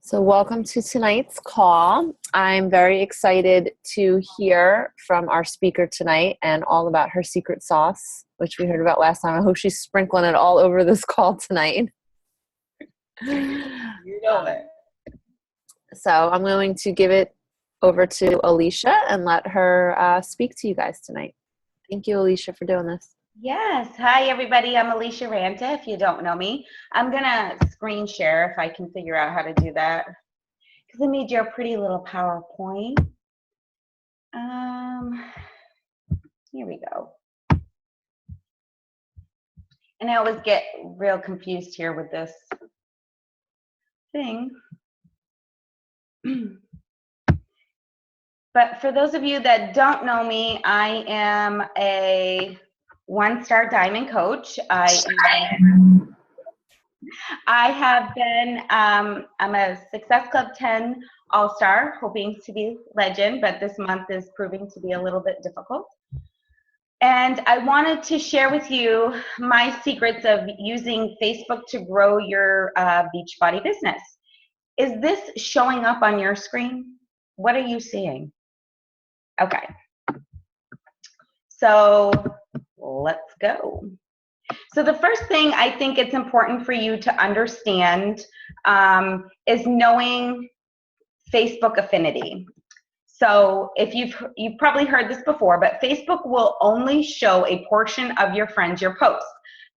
So, welcome to tonight's call. I'm very excited to hear from our speaker tonight and all about her secret sauce, which we heard about last time. I hope she's sprinkling it all over this call tonight. You know it. So, I'm going to give it over to Elicia and let her speak to you guys tonight. Thank you, Elicia, for doing this. Yes. Hi, everybody. I'm Elicia Ranta, if you don't know me. I'm going to screen share if I can figure out how to do that. Because I made you a pretty little PowerPoint. Here we go. And I always get real confused here with this thing. But for those of you that don't know me, I am a one-star diamond coach. I'm a Success Club 10 All-Star, hoping to be legend, but this month is proving to be a little bit difficult. And I wanted to share with you my secrets of using Facebook to grow your Beachbody business. Is this showing up on your screen? What are you seeing? Okay. So let's go. So the first thing I think it's important for you to understand is knowing Facebook affinity. So if you've probably heard this before, but Facebook will only show a portion of your friends your posts.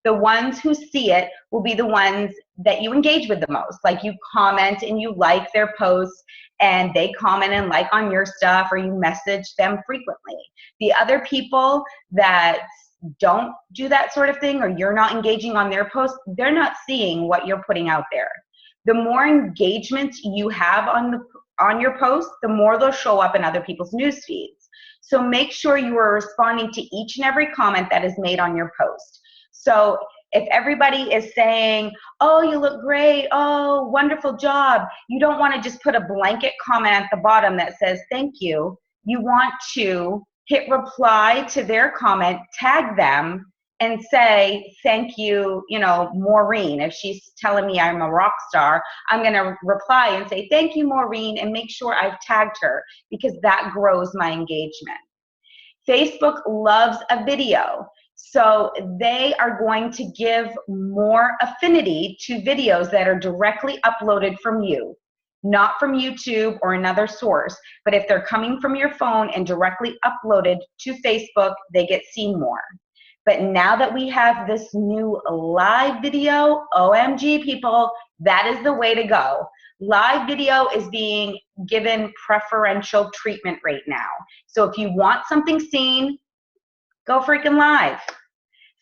The ones who see it will be the ones that you engage with the most. Like you comment and you like their posts and they comment and like on your stuff, or you message them frequently. The other people that don't do that sort of thing, or you're not engaging on their posts, they're not seeing what you're putting out there. The more engagement you have on your post, the more they'll show up in other people's news feeds. So make sure you are responding to each and every comment that is made on your post. So if everybody is saying, oh, you look great, oh, wonderful job, you don't want to just put a blanket comment at the bottom that says thank you. You want to hit reply to their comment, tag them, and say, thank you, Maureen. If she's telling me I'm a rock star, I'm going to reply and say, thank you, Maureen, and make sure I've tagged her, because that grows my engagement. Facebook loves a video, so they are going to give more affinity to videos that are directly uploaded from you. Not from YouTube or another source, but if they're coming from your phone and directly uploaded to Facebook, they get seen more. But now that we have this new live video, OMG people, that is the way to go. Live video is being given preferential treatment right now. So if you want something seen, go freaking live.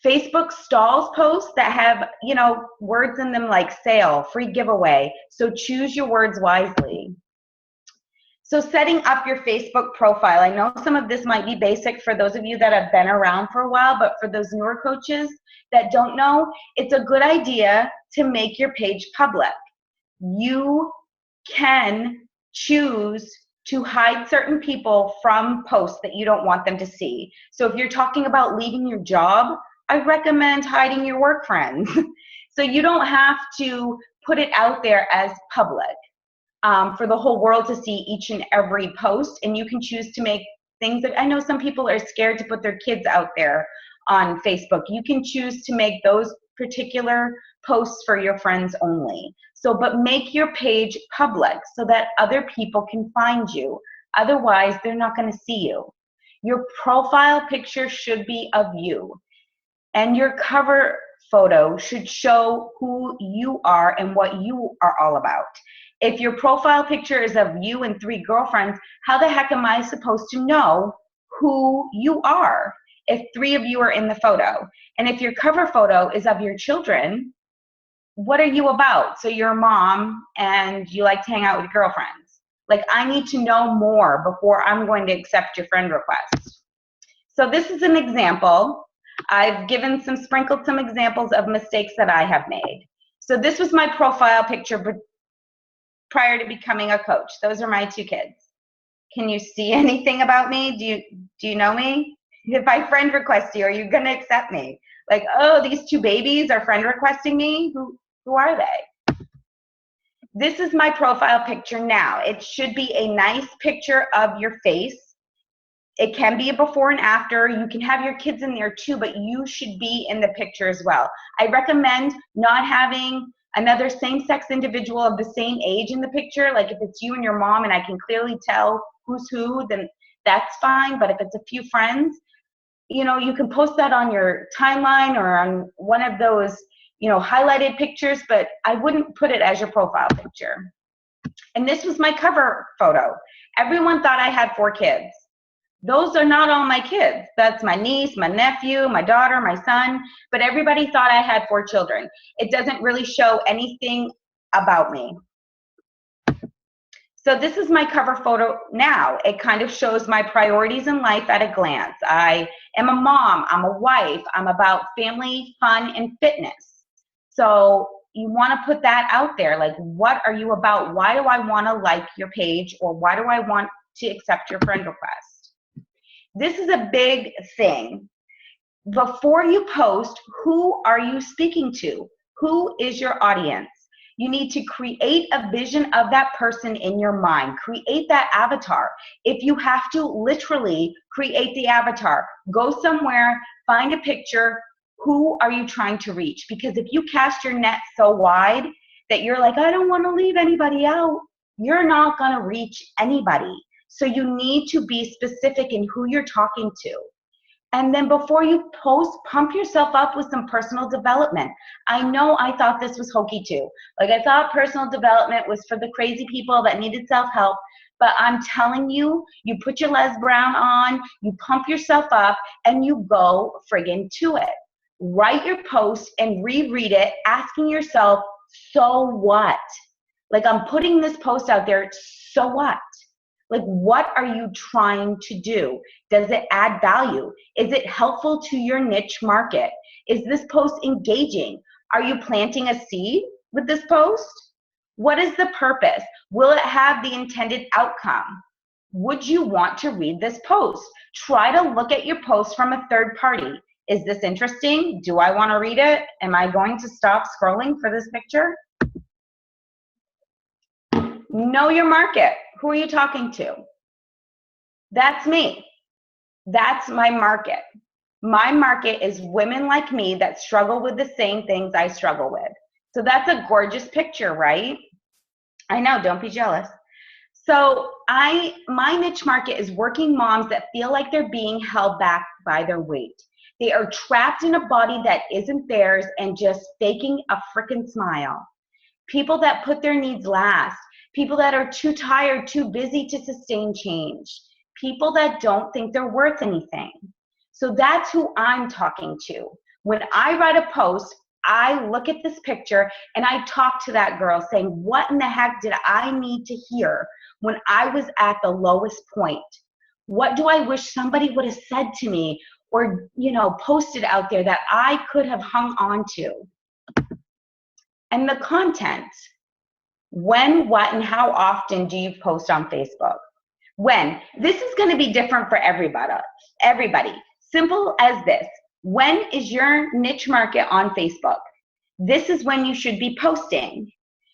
Facebook stalls posts that have, words in them like sale, free giveaway. So choose your words wisely. So setting up your Facebook profile. I know some of this might be basic for those of you that have been around for a while, but for those newer coaches that don't know, it's a good idea to make your page public. You can choose to hide certain people from posts that you don't want them to see. So if you're talking about leaving your job, I recommend hiding your work friends. So you don't have to put it out there as public for the whole world to see each and every post. And you can choose to make things that, I know some people are scared to put their kids out there on Facebook. You can choose to make those particular posts for your friends only. So, but make your page public so that other people can find you. Otherwise, they're not going to see you. Your profile picture should be of you. And your cover photo should show who you are and what you are all about. If your profile picture is of you and 3 girlfriends, how the heck am I supposed to know who you are if 3 of you are in the photo? And if your cover photo is of your children, what are you about? So you're a mom and you like to hang out with your girlfriends. Like, I need to know more before I'm going to accept your friend request. So this is an example. I've sprinkled some examples of mistakes that I have made. So this was my profile picture prior to becoming a coach. Those are my 2 kids. Can you see anything about me? Do you know me? If I friend request you, are you going to accept me? Like, oh, these 2 babies are friend requesting me? Who are they? This is my profile picture now. It should be a nice picture of your face. It can be a before and after. You can have your kids in there too, but you should be in the picture as well. I recommend not having another same-sex individual of the same age in the picture. Like if it's you and your mom and I can clearly tell who's who, then that's fine. But if it's a few friends, you know, you can post that on your timeline or on one of those, you know, highlighted pictures, but I wouldn't put it as your profile picture. And this was my cover photo. Everyone thought I had 4 kids. Those are not all my kids. That's my niece, my nephew, my daughter, my son, but everybody thought I had 4 children. It doesn't really show anything about me. So this is my cover photo now. It kind of shows my priorities in life at a glance. I am a mom, I'm a wife, I'm about family, fun, and fitness. So you want to put that out there. Like, what are you about? Why do I want to like your page, or why do I want to accept your friend request? This is a big thing. Before you post, who are you speaking to? Who is your audience? You need to create a vision of that person in your mind. Create that avatar. If you have to literally create the avatar, go somewhere, find a picture. Who are you trying to reach? Because if you cast your net so wide that you're like, I don't want to leave anybody out, you're not going to reach anybody. So you need to be specific in who you're talking to. And then before you post, pump yourself up with some personal development. I know I thought this was hokey too. Like, I thought personal development was for the crazy people that needed self-help. But I'm telling you, you put your Les Brown on, you pump yourself up, and you go friggin' to it. Write your post and reread it, asking yourself, so what? Like, I'm putting this post out there, so what? Like, what are you trying to do? Does it add value? Is it helpful to your niche market? Is this post engaging? Are you planting a seed with this post? What is the purpose? Will it have the intended outcome? Would you want to read this post? Try to look at your post from a third party. Is this interesting? Do I want to read it? Am I going to stop scrolling for this picture? Know your market. Who are you talking to? That's me. That's my market. My market is women like me that struggle with the same things I struggle with. So that's a gorgeous picture, right? I know, don't be jealous. So my niche market is working moms that feel like they're being held back by their weight. They are trapped in a body that isn't theirs and just faking a freaking smile. People that put their needs last. People that are too tired, too busy to sustain change. People that don't think they're worth anything. So that's who I'm talking to. When I write a post, I look at this picture and I talk to that girl saying, what in the heck did I need to hear when I was at the lowest point? What do I wish somebody would have said to me or, you know, posted out there that I could have hung on to? And the content. When, what, and how often do you post on Facebook? When? This is going to be different for everybody. Simple as this. When is your niche market on Facebook? This is when you should be posting.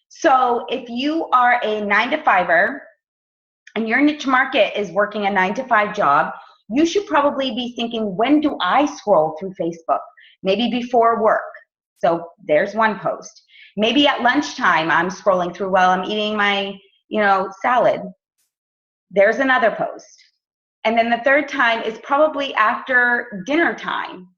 So if you are a 9-to-5er and your niche market is working a 9-to-5 job, you should probably be thinking, when do I scroll through Facebook? Maybe before work. So there's one post. Maybe at lunchtime, I'm scrolling through while I'm eating my, salad. There's another post. And then the third time is probably after dinner time,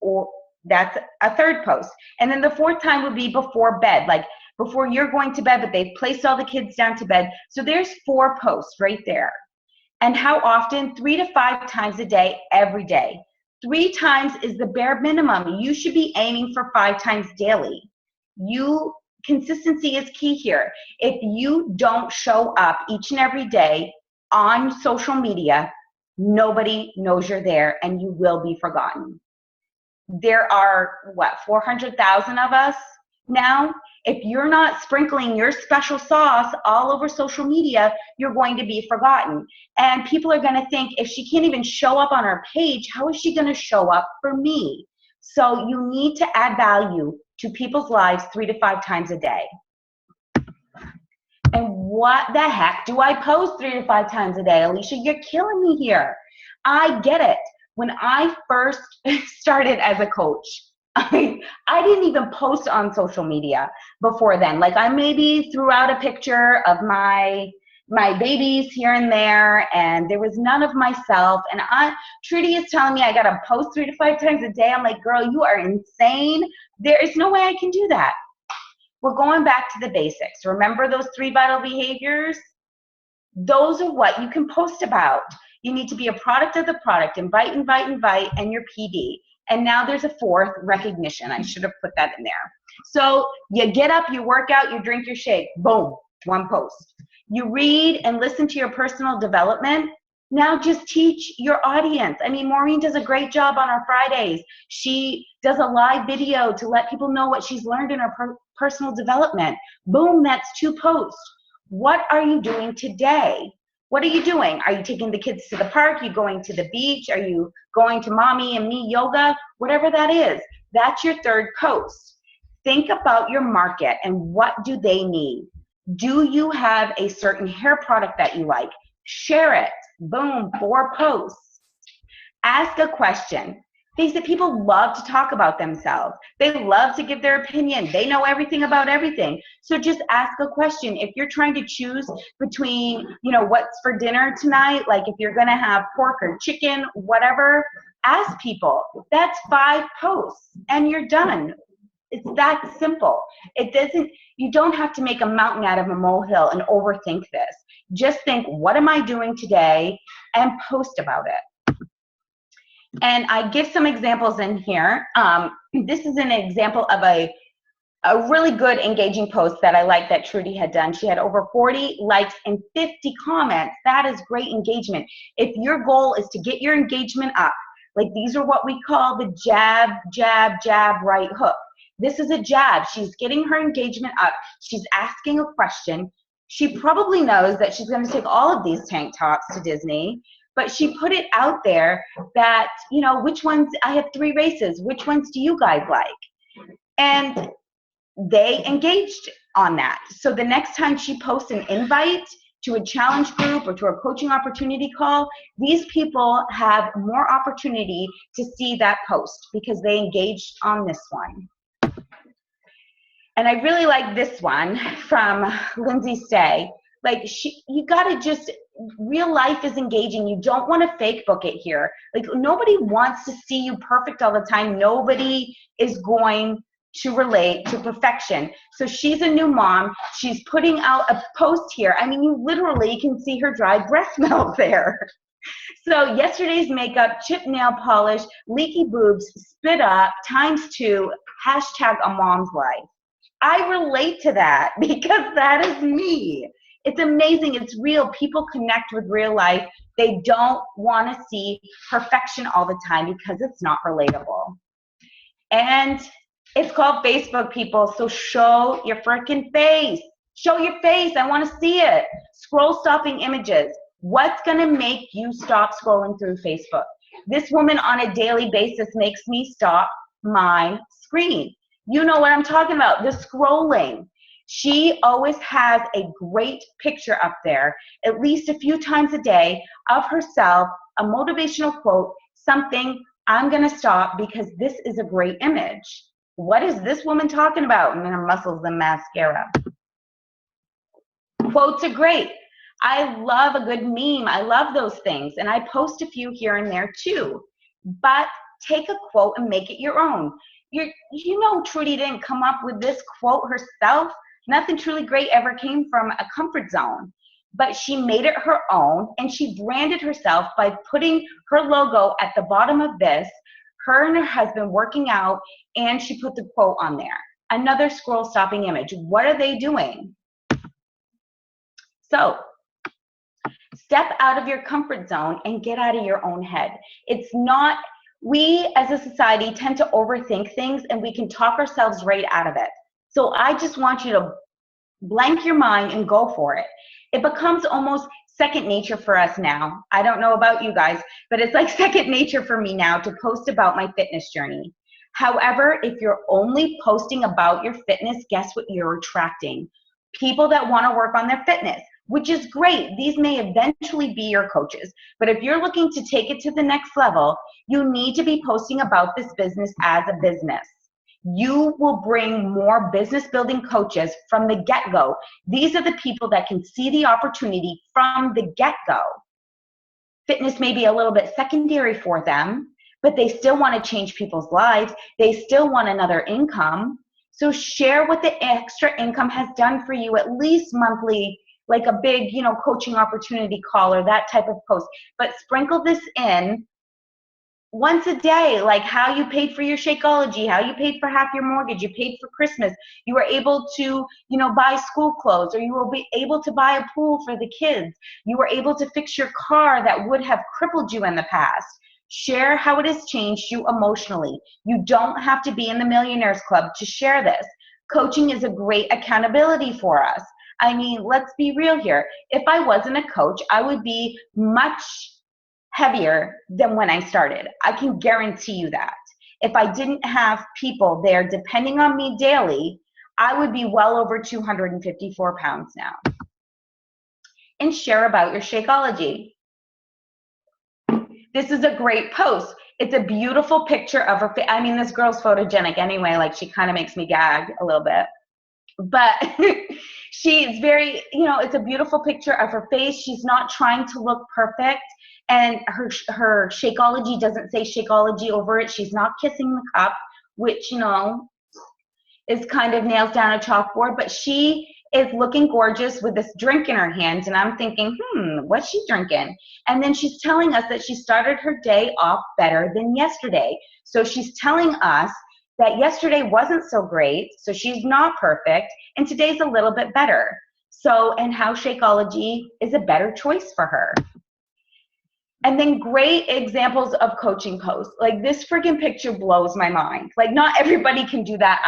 or that's a third post. And then the fourth time would be before bed, like before you're going to bed, but they've placed all the kids down to bed. So there's 4 posts right there. And how often? 3 to 5 times a day, every day. 3 times is the bare minimum. You should be aiming for 5 times daily. Consistency is key here. If you don't show up each and every day on social media, nobody knows you're there and you will be forgotten. There are, 400,000 of us now? If you're not sprinkling your special sauce all over social media, you're going to be forgotten. And people are going to think, if she can't even show up on our page, how is she going to show up for me? So you need to add value to people's lives 3 to 5 times a day. And what the heck do I post 3 to 5 times a day? Elicia, you're killing me here. I get it. When I first started as a coach, I didn't even post on social media before then. Like, I maybe threw out a picture of my babies here and there, and there was none of myself. And Trudy is telling me I got to post 3 to 5 times a day. I'm like, girl, you are insane. There is no way I can do that. We're going back to the basics. Remember those 3 vital behaviors? Those are what you can post about. You need to be a product of the product. Invite, and your PD. And now there's a 4th, recognition. I should have put that in there. So you get up, you work out, you drink your shake. Boom, 1 post. You read and listen to your personal development. Now just teach your audience. I mean, Maureen does a great job on our Fridays. She does a live video to let people know what she's learned in her personal development. Boom, that's 2 posts. What are you doing today? What are you doing? Are you taking the kids to the park? Are you going to the beach? Are you going to mommy and me yoga? Whatever that is, that's your 3rd post. Think about your market and what do they need? Do you have a certain hair product that you like? Share it. Boom, 4 posts. Ask a question. Face it, people love to talk about themselves. They love to give their opinion. They know everything about everything. So just ask a question. If you're trying to choose between, what's for dinner tonight, like if you're going to have pork or chicken, whatever, ask people. That's 5 posts and you're done. It's that simple. You don't have to make a mountain out of a molehill and overthink this. Just think, what am I doing today? And post about it. And I give some examples in here. This is an example of a really good engaging post that I like that Trudy had done. She had over 40 likes and 50 comments. That is great engagement. If your goal is to get your engagement up, like these are what we call the jab, jab, jab, right hook. This is a jab. She's getting her engagement up. She's asking a question. She probably knows that she's going to take all of these tank tops to Disney. But she put it out there that, which ones, I have 3 races, which ones do you guys like? And they engaged on that. So the next time she posts an invite to a challenge group or to a coaching opportunity call, these people have more opportunity to see that post because they engaged on this one. And I really like this one from Lindsay Stay. Like, you got to just, real life is engaging. You don't want to fake book it here. Like, nobody wants to see you perfect all the time. Nobody is going to relate to perfection. So she's a new mom. She's putting out a post here. I mean, you literally can see her dry breast milk there. So yesterday's makeup, chip nail polish, leaky boobs, spit up, ×2, hashtag a mom's life. I relate to that because that is me. It's amazing. It's real. People connect with real life. They don't want to see perfection all the time because it's not relatable. And it's called Facebook, people. So show your freaking face. Show your face. I want to see it. Scroll stopping images. What's going to make you stop scrolling through Facebook? This woman on a daily basis makes me stop my screen. You know what I'm talking about, the scrolling. She always has a great picture up there, at least a few times a day, of herself, a motivational quote, something. I'm going to stop because this is a great image. What is this woman talking about? And her muscles and mascara. Quotes are great. I love a good meme. I love those things. And I post a few here and there too. But take a quote and make it your own. Trudy didn't come up with this quote herself. Nothing truly great ever came from a comfort zone. But she made it her own, and she branded herself by putting her logo at the bottom of this, her and her husband working out, and she put the quote on there. Another scroll stopping image. What are they doing? So step out of your comfort zone and get out of your own head. We as a society tend to overthink things, and we can talk ourselves right out of it. So I just want you to blank your mind and go for it. It becomes almost second nature for us now. I don't know about you guys, but it's like second nature for me now to post about my fitness journey. However, if you're only posting about your fitness, guess what you're attracting? people that want to work on their fitness, which is great. These may eventually be your coaches. But if you're looking to take it to the next level, you need to be posting about this business as a business. You will bring more business building coaches from the get-go. These are the people that can see the opportunity from the get-go. Fitness may be a little bit secondary for them, but they still want to change people's lives. They still want another income. So share what the extra income has done for you, at least monthly, like a big, coaching opportunity call or that type of post. But sprinkle this in once a day, like how you paid for your Shakeology, how you paid for half your mortgage, you paid for Christmas, you were able to, buy school clothes, or you will be able to buy a pool for the kids. You were able to fix your car that would have crippled you in the past. Share how it has changed you emotionally. You don't have to be in the Millionaires Club to share this. Coaching is a great accountability for us. I mean, let's be real here. If I wasn't a coach, I would be much heavier than when I started. I can guarantee you that. If I didn't have people there depending on me daily, I would be well over 254 pounds now. And share about your Shakeology. This is a great post. It's a beautiful picture of her face. I mean, this girl's photogenic anyway, like she kind of makes me gag a little bit. But she's very, it's a beautiful picture of her face. She's not trying to look perfect. And her Shakeology doesn't say Shakeology over it. She's not kissing the cup, which, is kind of nails down a chalkboard. But she is looking gorgeous with this drink in her hand. And I'm thinking, what's she drinking? And then she's telling us that she started her day off better than yesterday. So she's telling us that yesterday wasn't so great, so she's not perfect, and today's a little bit better. So, and how Shakeology is a better choice for her. And then great examples of coaching posts. Like this freaking picture blows my mind. Like not everybody can do that.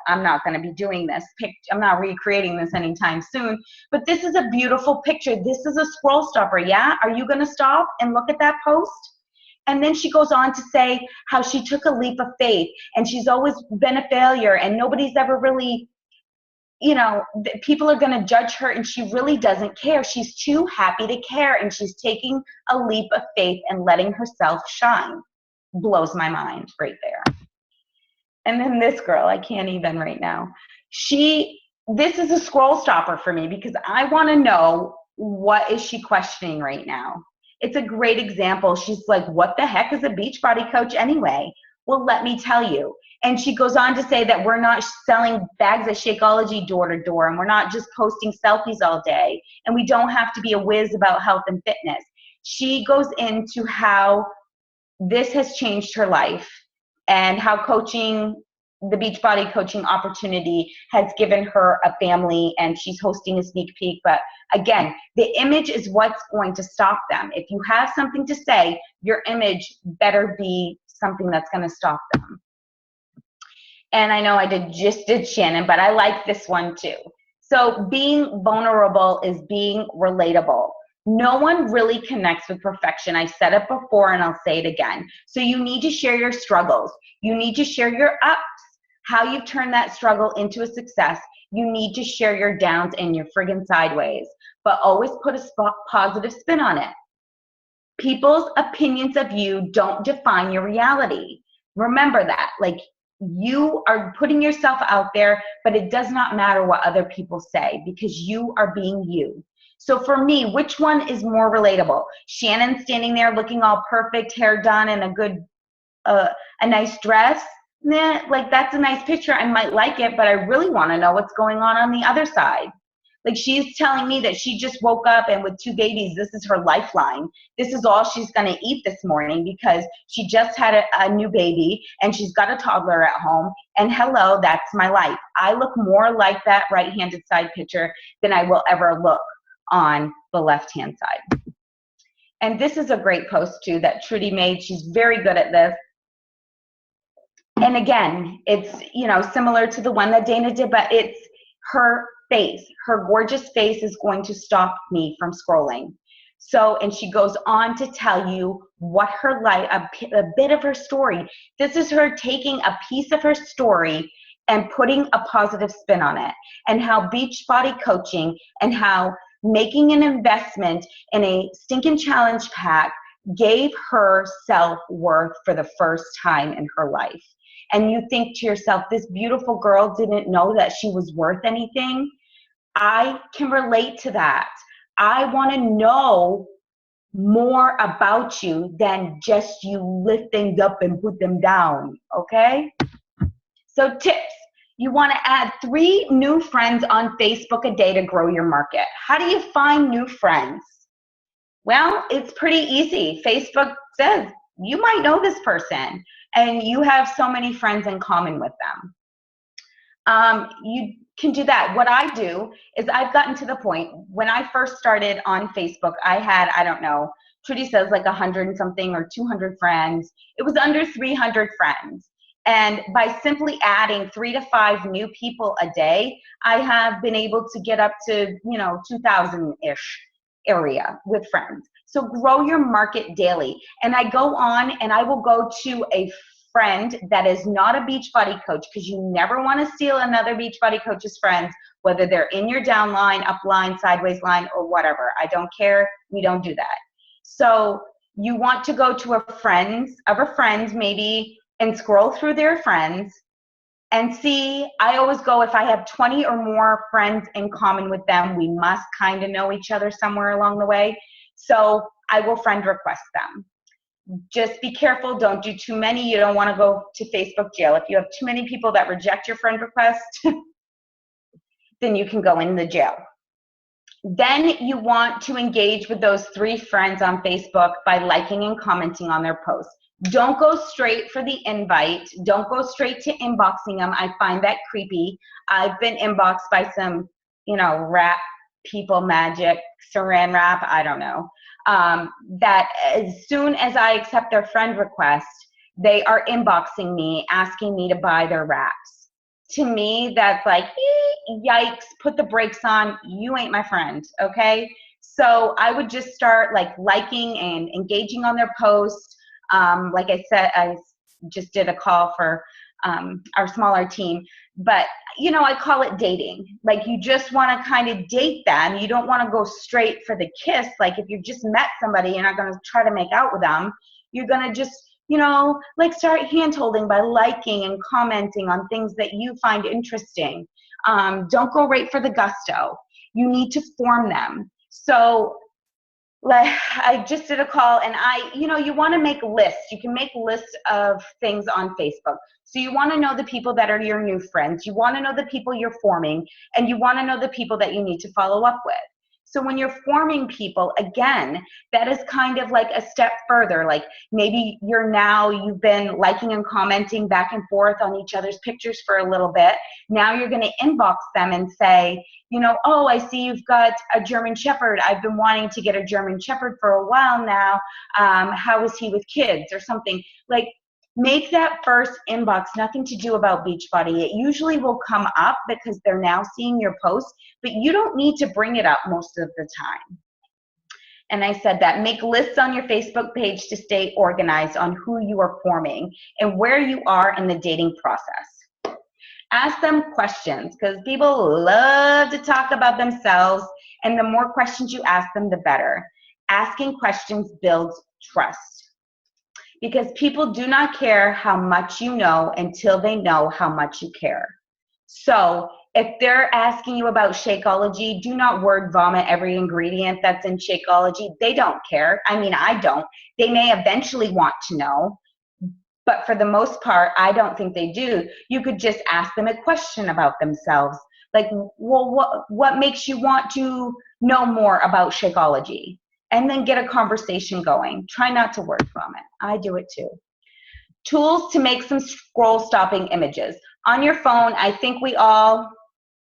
I'm not going to be doing this. I'm not recreating this anytime soon. But this is a beautiful picture. This is a scroll stopper, yeah? Are you going to stop and look at that post? And then she goes on to say how she took a leap of faith and she's always been a failure and nobody's ever really, people are going to judge her and she really doesn't care. She's too happy to care and she's taking a leap of faith and letting herself shine. Blows my mind right there. And then this girl, I can't even right now. This is a scroll stopper for me because I want to know what is she questioning right now. It's a great example. She's like, what the heck is a Beachbody coach anyway? Well, let me tell you. And she goes on to say that we're not selling bags of Shakeology door to door, and we're not just posting selfies all day, and we don't have to be a whiz about health and fitness. She goes into how this has changed her life and how coaching, the Beachbody coaching opportunity has given her a family, and she's hosting a sneak peek. But again, the image is what's going to stop them. If you have something to say, your image better be something that's going to stop them. And I know I just did Shannon, but I like this one too. So being vulnerable is being relatable. No one really connects with perfection. I said it before and I'll say it again. So you need to share your struggles. You need to share your ups, how you've turned that struggle into a success. You need to share your downs and your friggin' sideways, but always put a positive spin on it. People's opinions of you don't define your reality. Remember that. Like, you are putting yourself out there, but it does not matter what other people say because you are being you. So for me, which one is more relatable? Shannon standing there looking all perfect, hair done, and a nice dress? Nah, like that's a nice picture. I might like it, but I really want to know what's going on the other side. Like she's telling me that she just woke up and with 2 babies, this is her lifeline. This is all she's going to eat this morning because she just had a new baby and she's got a toddler at home. And hello, that's my life. I look more like that right-handed side picture than I will ever look on the left-hand side. And this is a great post too that Trudy made. She's very good at this. And again, it's, similar to the one that Dana did, but it's her face. Her gorgeous face is going to stop me from scrolling. So, and she goes on to tell you what her life, a bit of her story. This is her taking a piece of her story and putting a positive spin on it, and how Beachbody coaching and how making an investment in a stinking challenge pack gave her self-worth for the first time in her life. And you think to yourself, this beautiful girl didn't know that she was worth anything. I can relate to that. I want to know more about you than just you lift things up and put them down, okay? So tips. You want to add 3 new friends on Facebook a day to grow your market. How do you find new friends? Well, it's pretty easy. Facebook says you might know this person and you have so many friends in common with them. You can do that. What I do is I've gotten to the point when I first started on Facebook, I had, I don't know, Trudy says like 100 and something or 200 friends. It was under 300 friends. And by simply adding 3 to 5 new people a day, I have been able to get up to, 2,000-ish area with friends. So grow your market daily. And I go on and I will go to a friend that is not a Beachbody coach, because you never want to steal another Beachbody coach's friends, whether they're in your downline, upline, sideways line, or whatever. I don't care. We don't do that. So you want to go to a friend maybe and scroll through their friends and see. I always go, if I have 20 or more friends in common with them, we must kind of know each other somewhere along the way. So I will friend request them. Just be careful. Don't do too many. You don't want to go to Facebook jail. If you have too many people that reject your friend request, then you can go in the jail. Then you want to engage with those 3 friends on Facebook by liking and commenting on their posts. Don't go straight for the invite. Don't go straight to inboxing them. I find that creepy. I've been inboxed by some, rap people, magic, saran wrap, I don't know. That as soon as I accept their friend request, they are inboxing me, asking me to buy their wraps. To me, that's like, yikes, put the brakes on. You ain't my friend, okay? So I would just start liking and engaging on their posts. Like I said, I just did a call for our smaller team, but I call it dating. Like, you just want to kind of date them. You don't want to go straight for the kiss. Like, if you just met somebody, you're not going to try to make out with them. You're going to just, start hand holding by liking and commenting on things that you find interesting. Don't go right for the gusto. You need to form them. So I just did a call, and you want to make lists. You can make lists of things on Facebook. So you want to know the people that are your new friends. You want to know the people you're forming, and you want to know the people that you need to follow up with. So when you're forming people, again, that is kind of like a step further. Like, maybe you've been liking and commenting back and forth on each other's pictures for a little bit. Now you're going to inbox them and say, oh, I see you've got a German Shepherd. I've been wanting to get a German Shepherd for a while now. How is he with kids or something? Like, make that first inbox nothing to do about Beachbody. It usually will come up because they're now seeing your post, but you don't need to bring it up most of the time. And I said that. Make lists on your Facebook page to stay organized on who you are forming and where you are in the dating process. Ask them questions, because people love to talk about themselves, and the more questions you ask them, the better. Asking questions builds trust, because people do not care how much you know until they know how much you care. So if they're asking you about Shakeology, do not word vomit every ingredient that's in Shakeology. They don't care. I mean, I don't. They may eventually want to know, but for the most part, I don't think they do. You could just ask them a question about themselves. Like, well, what makes you want to know more about Shakeology? And then get a conversation going. Try not to word vomit. I do it too. Tools to make some scroll stopping images. On your phone, I think we all,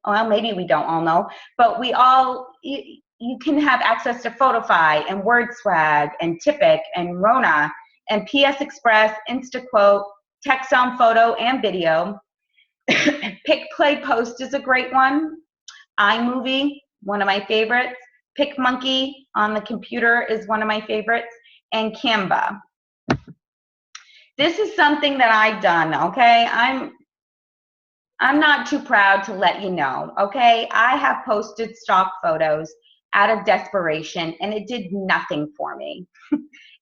well, maybe we don't all know, but you can have access to Photofy and WordSwag and Tipic and Rona and PS Express, InstaQuote, text on photo and video. Pick, Play, Post is a great one. iMovie, one of my favorites. PicMonkey on the computer is one of my favorites. And Canva. This is something that I've done, okay? I'm I'm not too proud to let you know, okay? I have posted stock photos out of desperation, and it did nothing for me.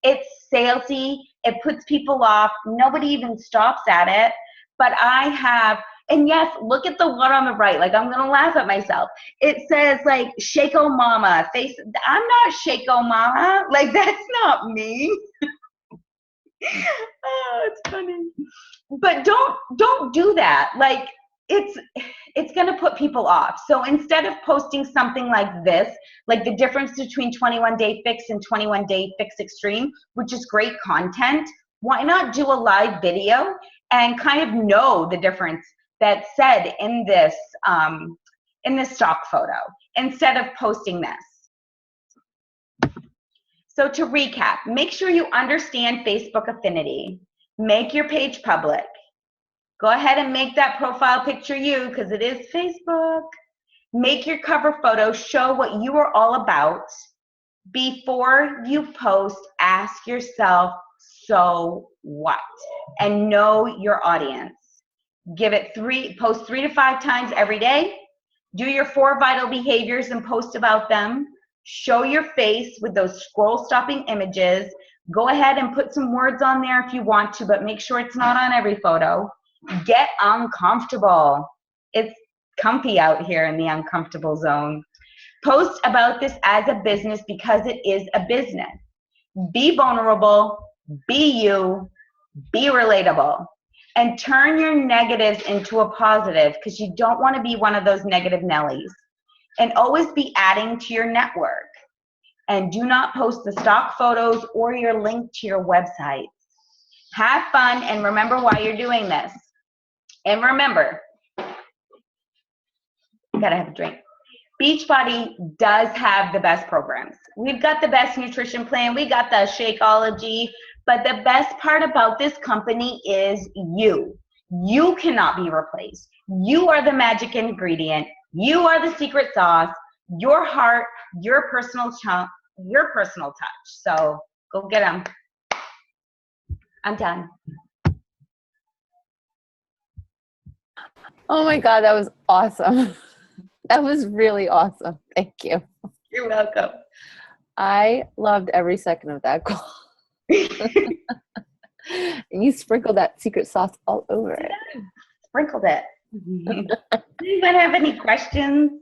It's salesy. It puts people off. Nobody even stops at it. But I have, and yes, look at the one on the right. Like, I'm going to laugh at myself. It says, like, Shako Mama. Face. I'm not Shako Mama. Like, that's not me. Oh, it's funny. But don't do that. Like, it's going to put people off. So instead of posting something like this, like the difference between 21 Day Fix and 21 Day Fix Extreme, which is great content, why not do a live video and kind of know the difference that's said in this stock photo instead of posting this? So to recap, make sure you understand Facebook affinity. Make your page public. Go ahead and make that profile picture you, because it is Facebook. Make your cover photo show what you are all about. Before you post, ask yourself, so what? And know your audience. Post 3 to 5 times every day. Do your 4 vital behaviors and post about them. Show your face with those scroll stopping images. Go ahead and put some words on there if you want to, but make sure it's not on every photo. Get uncomfortable. It's comfy out here in the uncomfortable zone. Post about this as a business because it is a business. Be vulnerable, be you, be relatable, and turn your negatives into a positive, because you don't want to be one of those negative Nellies. And always be adding to your network. And do not post the stock photos or your link to your website. Have fun and remember why you're doing this. And remember, gotta have a drink. Beachbody does have the best programs. We've got the best nutrition plan. We got the Shakeology. But the best part about this company is you. You cannot be replaced. You are the magic ingredient. You are the secret sauce. Your heart, your personal touch. So go get them. I'm done. Oh my God, that was awesome. That was really awesome. Thank you. You're welcome. I loved every second of that call. And you sprinkled that secret sauce all over it. Sprinkled it. Anyone have any questions?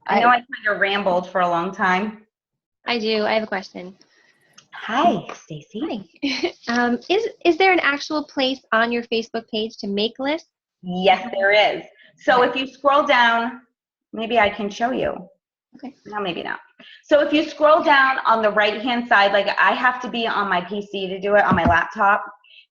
I know I kind of rambled for a long time. I do. I have a question. Hi, Stacy. Hi. Is there an actual place on your Facebook page to make lists? Yes, there is. So if you scroll down, maybe I can show you. Okay. No, maybe not. So if you scroll down on the right-hand side, like I have to be on my PC to do it, on my laptop.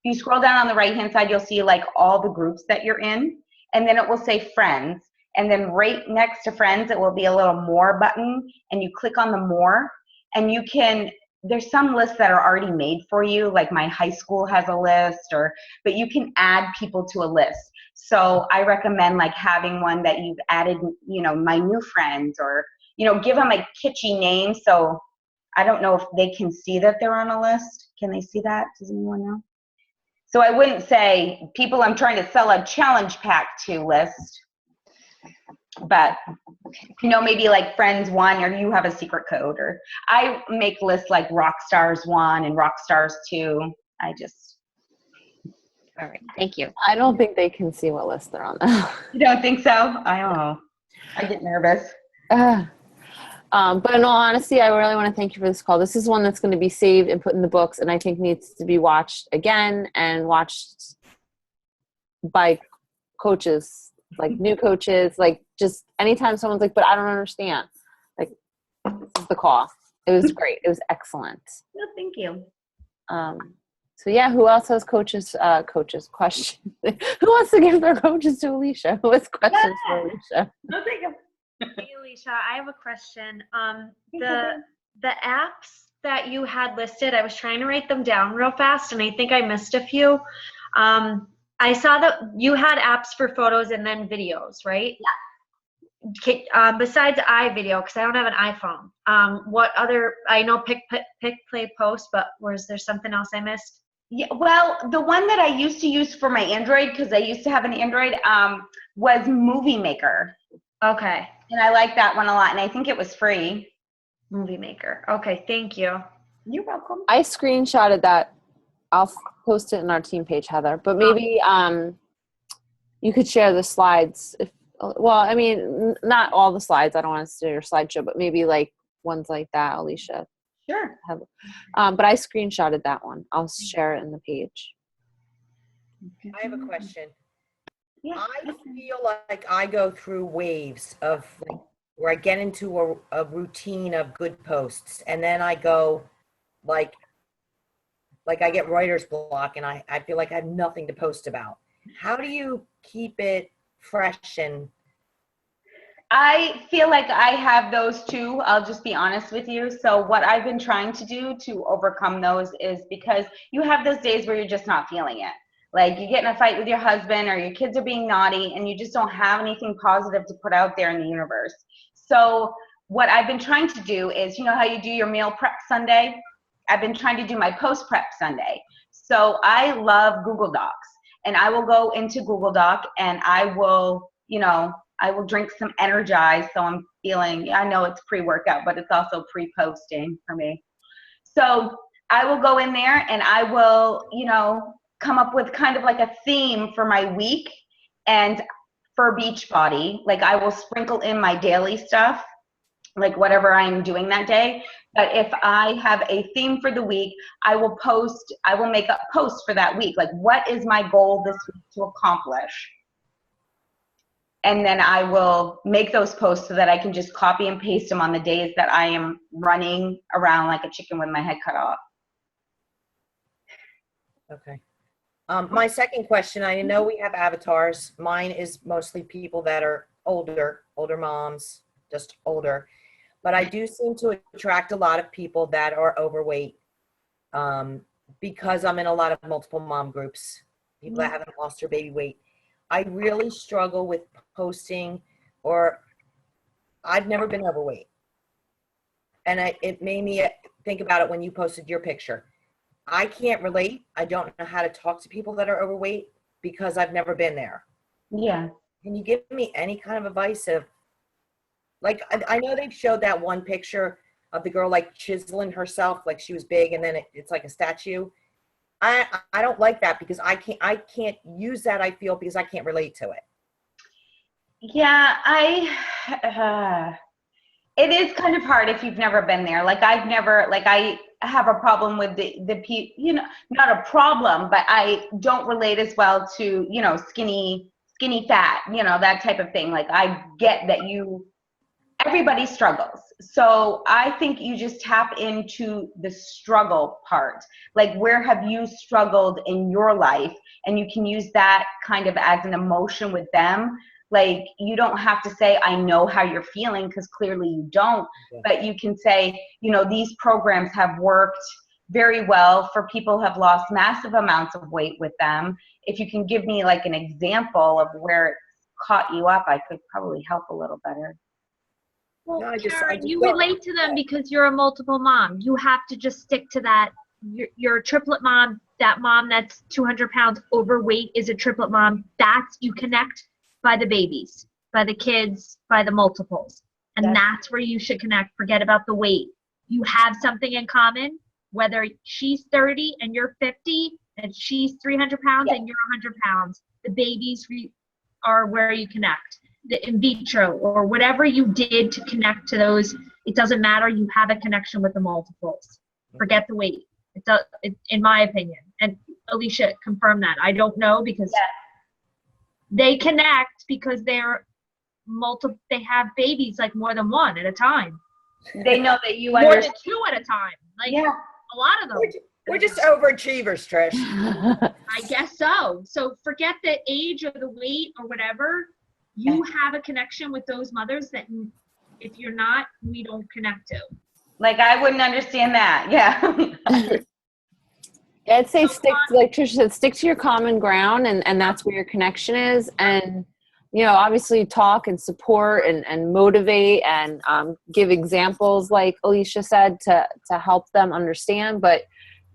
If you scroll down on the right-hand side, you'll see like all the groups that you're in, and then it will say friends. And then right next to friends, it will be a little more button, and you click on the more, and you can, there's some lists that are already made for you, like my high school has a list, but you can add people to a list. So I recommend like having one that you've added, my new friends, or, give them a kitschy name. So I don't know if they can see that they're on a list. Can they see that? Does anyone know? So I wouldn't say people I'm trying to sell a challenge pack to list, but maybe like friends 1, or you have a secret code, or I make lists like rock stars 1 and rock stars 2. All right. Thank you. I don't think they can see what list they're on. You don't think so? I don't know. I get nervous. But in all honesty, I really want to thank you for this call. This is one that's going to be saved and put in the books, and I think needs to be watched again and watched by coaches, like new coaches, like just anytime someone's like, but I don't understand. Like, this is the call. It was great. It was excellent. No, thank you. So yeah, who else has coaches questions? Who wants to give their coaches to Elicia? Who has questions for Elicia? No, thank you. Hey, Elicia, I have a question. The apps that you had listed, I was trying to write them down real fast, and I think I missed a few. I saw that you had apps for photos and then videos, right? Yeah. Besides iVideo, because I don't have an iPhone, what other? I know Pick, Play, Post, but was there something else I missed? Yeah, well, the one that I used to use for my Android, because I used to have an Android, was Movie Maker. Okay. And I like that one a lot, and I think it was free. Movie Maker. Okay, thank you. You're welcome. I screenshotted that. I'll post it in our team page, Heather. But maybe you could share the slides. Well, I mean, not all the slides. I don't want to do your slideshow, but maybe like ones like that, Elicia. Sure. But I screenshotted that one. I'll share it in the page. I have a question. Yeah. I feel like I go through waves of like, where I get into a routine of good posts, and then I go like I get writer's block, and I feel like I have nothing to post about. How do you keep it fresh? And I feel like I have those too. I'll just be honest with you. So what I've been trying to do to overcome those is because you have those days where you're just not feeling it. Like you get in a fight with your husband or your kids are being naughty and you just don't have anything positive to put out there in the universe. So what I've been trying to do is, you know how you do your meal prep Sunday? I've been trying to do my post prep Sunday. So I love Google Docs, and I will go into Google Doc and I will, I will drink some Energize. So I'm feeling, I know it's pre-workout, but it's also pre-posting for me. So I will go in there and I will, come up with kind of like a theme for my week. And for Beachbody, like I will sprinkle in my daily stuff, like whatever I'm doing that day. But if I have a theme for the week, I will make a post for that week. Like, what is my goal this week to accomplish? And then I will make those posts so that I can just copy and paste them on the days that I am running around like a chicken with my head cut off. okay. My second question, I know we have avatars. Mine is mostly people that are older moms, just older. But I do seem to attract a lot of people that are overweight because I'm in a lot of multiple mom groups, people that haven't lost their baby weight. I really struggle with posting, or I've never been overweight. And it made me think about it when you posted your picture. I can't relate. I don't know how to talk to people that are overweight because I've never been there. Yeah. Can you give me any kind of advice of, like, I know they've showed that one picture of the girl like chiseling herself, like she was big, and then it's like a statue. I don't like that because I can't use that, I feel, because I can't relate to it. Yeah, it is kind of hard if you've never been there. Like I have a problem with the not a problem, but I don't relate as well to, skinny fat, that type of thing. Like I get that everybody struggles. So I think you just tap into the struggle part. Like, where have you struggled in your life? And you can use that kind of as an emotion with them. Like, you don't have to say, I know how you're feeling, because clearly you don't. Yeah. But you can say, these programs have worked very well for people who have lost massive amounts of weight with them. If you can give me like an example of where it's caught you up, I could probably help a little better. Well, no, I just you relate to them because you're a multiple mom. You have to just stick to that. You're a triplet mom. That mom that's 200 pounds overweight is a triplet mom. You connect by the babies, by the kids, by the multiples. And that's where you should connect. Forget about the weight. You have something in common, whether she's 30 and you're 50 and she's 300 pounds and you're 100 pounds. The babies are where you connect. The in vitro or whatever you did to connect to those, it doesn't matter. You have a connection with the multiples. Forget the weight. It does, in my opinion. And Elicia confirmed that. I don't know because they connect because they're they have babies like more than one at a time. They know that you more than two at a time. Like a lot of them. We're just overachievers, Trish. I guess so. So forget the age or the weight or whatever. You have a connection with those mothers that if you're not, we don't connect to. Like, I wouldn't understand that. Yeah. I'd say like Tricia said, stick to your common ground, and that's where your connection is. And, obviously talk and support and motivate and give examples, like Elicia said, to help them understand. But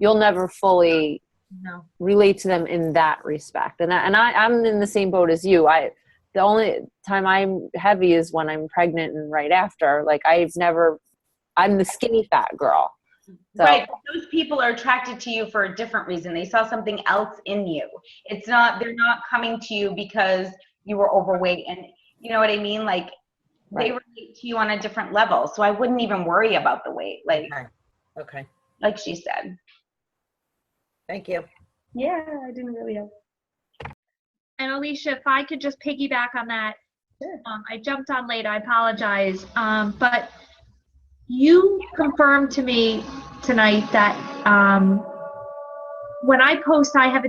you'll never fully relate to them in that respect. And I'm in the same boat as you. The only time I'm heavy is when I'm pregnant and right after. Like I'm the skinny fat girl. So. Right. Those people are attracted to you for a different reason. They saw something else in you. They're not coming to you because you were overweight. And you know what I mean? Like they relate to you on a different level. So I wouldn't even worry about the weight. Like, Okay. Like she said. Thank you. Yeah, I didn't really have. And Elicia, if I could just piggyback on that. Sure. I jumped on late, I apologize. But you confirmed to me tonight that when I post, I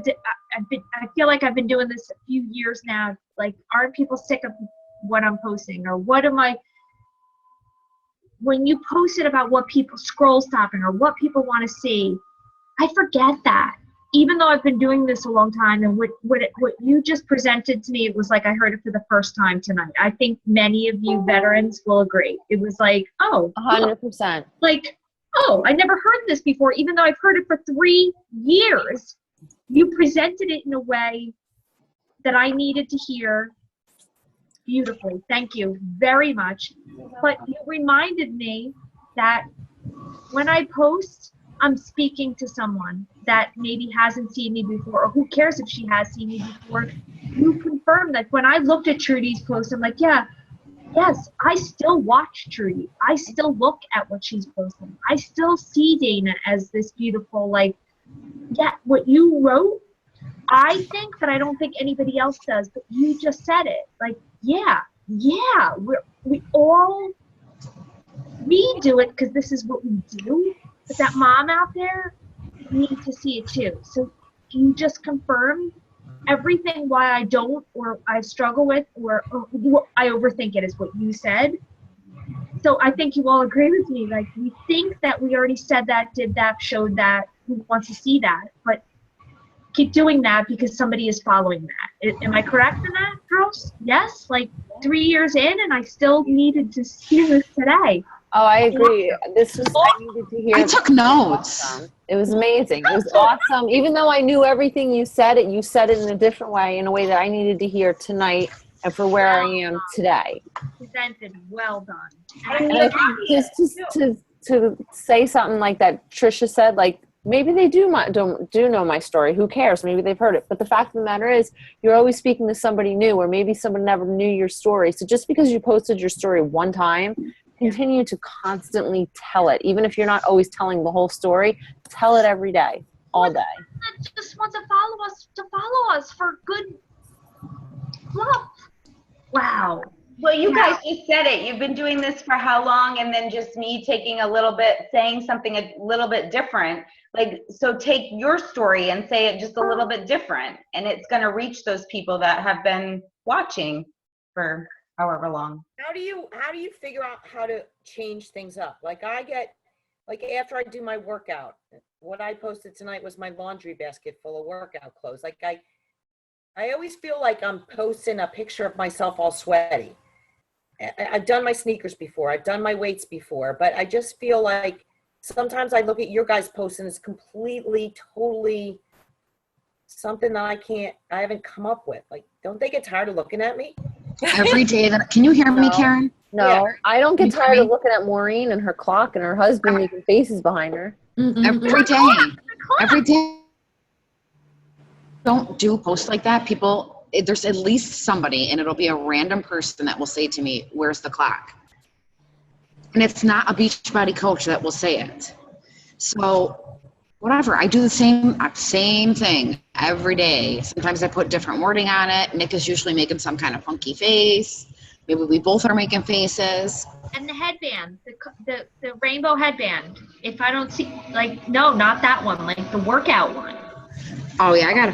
feel like I've been doing this a few years now. Like, aren't people sick of what I'm posting? Or when you post it about what people scroll stopping or what people want to see, I forget that. Even though I've been doing this a long time, and what you just presented to me, it was like I heard it for the first time tonight. I think many of you veterans will agree. It was like, 100%. Like, I never heard this before, even though I've heard it for 3 years. You presented it in a way that I needed to hear beautifully. Thank you very much. But you reminded me that when I post, I'm speaking to someone that maybe hasn't seen me before, or who cares if she has seen me before. You confirmed that when I looked at Trudy's post, I'm like, yes, I still watch Trudy. I still look at what she's posting. I still see Dana as this beautiful, what you wrote, I think, but I don't think anybody else does, but you just said it. Like, we do it because this is what we do, but that mom out there needs to see it too. So you just confirmed everything why I don't, or I struggle with, or I overthink it, is what you said. So I think you all agree with me. Like, we think that we already said that, did that, showed that, who wants to see that, but keep doing that because somebody is following that. Am I correct in that, girls? Yes? Like 3 years in, and I still needed to see this today. Oh, I agree. I needed to hear. I took notes. Awesome. It was amazing. It was awesome. Even though I knew everything you said in a different way, in a way that I needed to hear tonight and for where I am today. Presented, well done. And I think just to say something like that Trisha said, like, maybe they do know my story. Who cares? Maybe they've heard it. But the fact of the matter is, you're always speaking to somebody new, or maybe someone never knew your story. So just because you posted your story one time, continue to constantly tell it. Even if you're not always telling the whole story, tell it every day, all day. Just want to follow us for good love. Wow. Well, you guys just said it. You've been doing this for how long? And then just me taking saying something a little bit different. Like, so take your story and say it just a little bit different. And it's going to reach those people that have been watching for however long. How do you figure out how to change things up? Like, after I do my workout, what I posted tonight was my laundry basket full of workout clothes. Like, I always feel like I'm posting a picture of myself all sweaty. I've done my sneakers before. I've done my weights before, but I just feel like sometimes I look at your guys' posts and it's completely, totally something that I haven't come up with. Like, don't they get tired of looking at me? Every day can you hear me, Karen? No, Yeah. I don't get tired of looking at Maureen and her clock and her husband making faces behind her. Every day. Don't do posts like that. People, there's at least somebody, and it'll be a random person that will say to me, "Where's the clock?" And it's not a Beachbody coach that will say it. So whatever, I do the same thing every day. Sometimes I put different wording on it. Nick is usually making some kind of funky face. Maybe we both are making faces. And the headband, the rainbow headband. If I don't see, like, no, not that one, like the workout one. Oh yeah, I got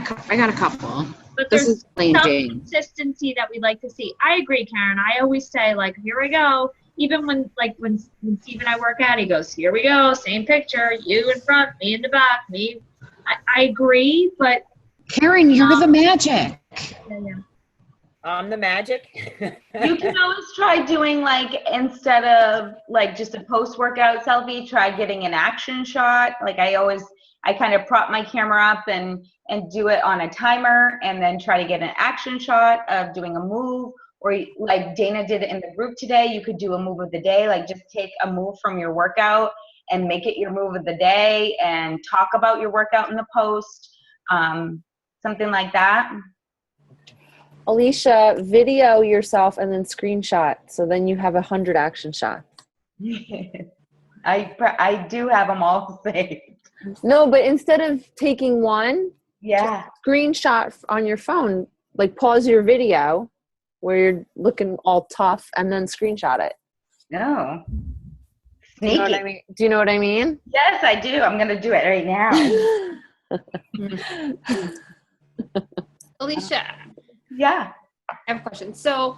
a couple. But This there's is plain some Jane. consistency that we'd like to see. I agree, Karen. I always say, like, here we go. Even when Steve and I work out, he goes, here we go, same picture, you in front, me in the back, me. I agree, but Karen, you're the magic. yeah. I'm the magic. You can always try doing, like, instead of like just a post-workout selfie, try getting an action shot. Like, I always I kind of prop my camera up and do it on a timer, and then try to get an action shot of doing a move. Or like Dana did in the group today, you could do a move of the day, like just take a move from your workout and make it your move of the day and talk about your workout in the post, something like that. Elicia, video yourself and then screenshot. So then you have 100 action shots. I do have them all saved. No, but instead of taking one, Yeah. screenshot on your phone, like pause your video where you're looking all tough and then screenshot it. No. Do you know Sneaky. what I mean? Do you know what I mean? Yes, I do. I'm going to do it right now. Elicia, Yeah. I have a question. So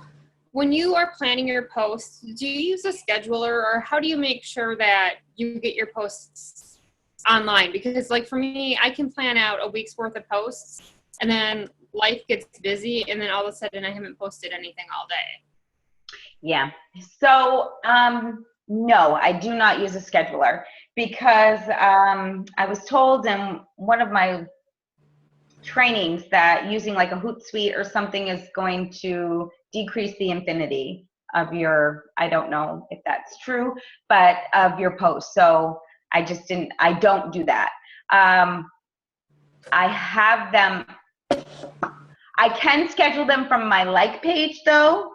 when you are planning your posts, do you use a scheduler, or how do you make sure that you get your posts online? Because like for me, I can plan out a week's worth of posts and then life gets busy and then all of a sudden I haven't posted anything all day. Yeah. So, no, I do not use a scheduler because I was told in one of my trainings that using like a Hootsuite or something is going to decrease the infinity of your, I don't know if that's true, but of your posts. So I don't do that. I have them, I can schedule them from my like page though.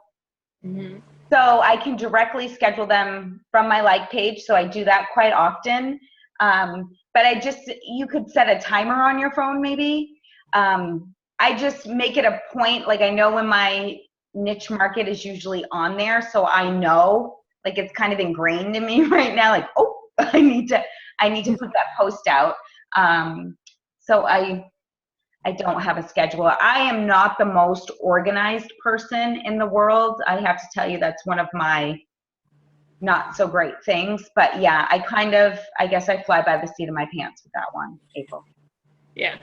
Mm-hmm. So I can directly schedule them from my like page. So I do that quite often. But you could set a timer on your phone maybe. I just make it a point, like I know when my niche market is usually on there. So I know, like it's kind of ingrained in me right now, like, oh, I need to put that post out. So I don't have a schedule. I am not the most organized person in the world. I have to tell you, that's one of my not so great things. But yeah, I guess I fly by the seat of my pants with that one, April. Yeah.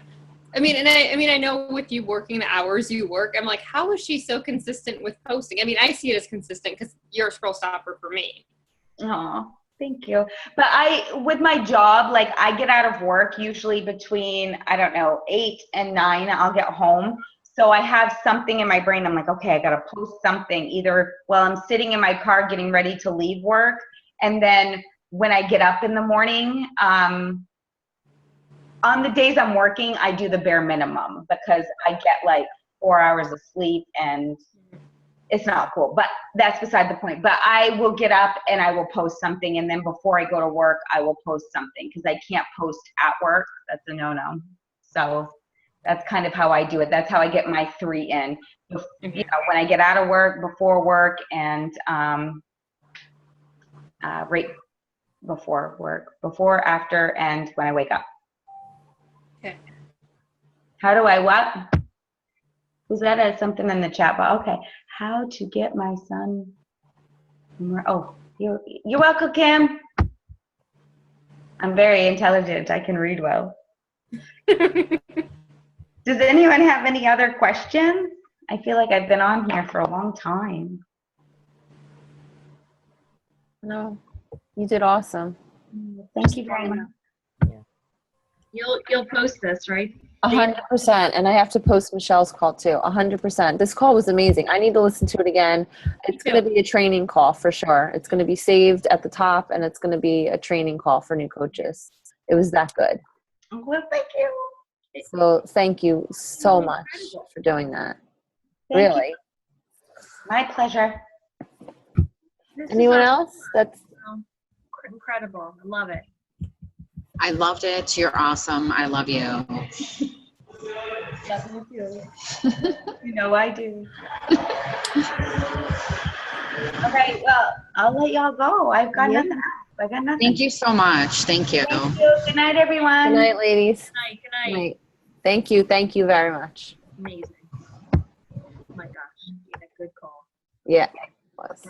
I mean, I know with you working the hours you work, I'm like, how is she so consistent with posting? I mean, I see it as consistent because you're a scroll stopper for me. Oh, thank you. But with my job, like I get out of work usually between, I don't know, 8 and 9, I'll get home. So I have something in my brain. I'm like, okay, I got to post something either while I'm sitting in my car getting ready to leave work. And then when I get up in the morning, on the days I'm working, I do the bare minimum because I get like 4 hours of sleep and it's not cool, but that's beside the point. But I will get up and I will post something. And then before I go to work, I will post something because I can't post at work. That's a no-no. So that's kind of how I do it. That's how I get my 3 in. You know, when I get out of work, before work, and right before work, before, after, and when I wake up. Okay. How do I what? Who's that? As something in the chat box. Okay. How to get my son more, oh, you're welcome, Kim. I'm very intelligent. I can read well. Does anyone have any other questions? I feel like I've been on here for a long time. No, you did awesome. Thank you very much. You'll post this, right? 100%. And I have to post Michelle's call too. 100%. This call was amazing. I need to listen to it again. It's going to be a training call for sure. It's going to be saved at the top and it's going to be a training call for new coaches. It was that good. Well, thank you. So thank you so much for doing that. Thank Really. you. My pleasure. Anyone else? That's Incredible. I love it. I loved it. You're awesome. I love you. Love you too. You know I do. Okay, well, I'll let y'all go. I've got nothing else. I got nothing. Thank you so much. Thank you. Thank you. Good night, everyone. good night, ladies. Good night. Good Good night. night. Thank you. Thank you very much. Amazing. Oh my gosh. You had a good call. Yeah. It was.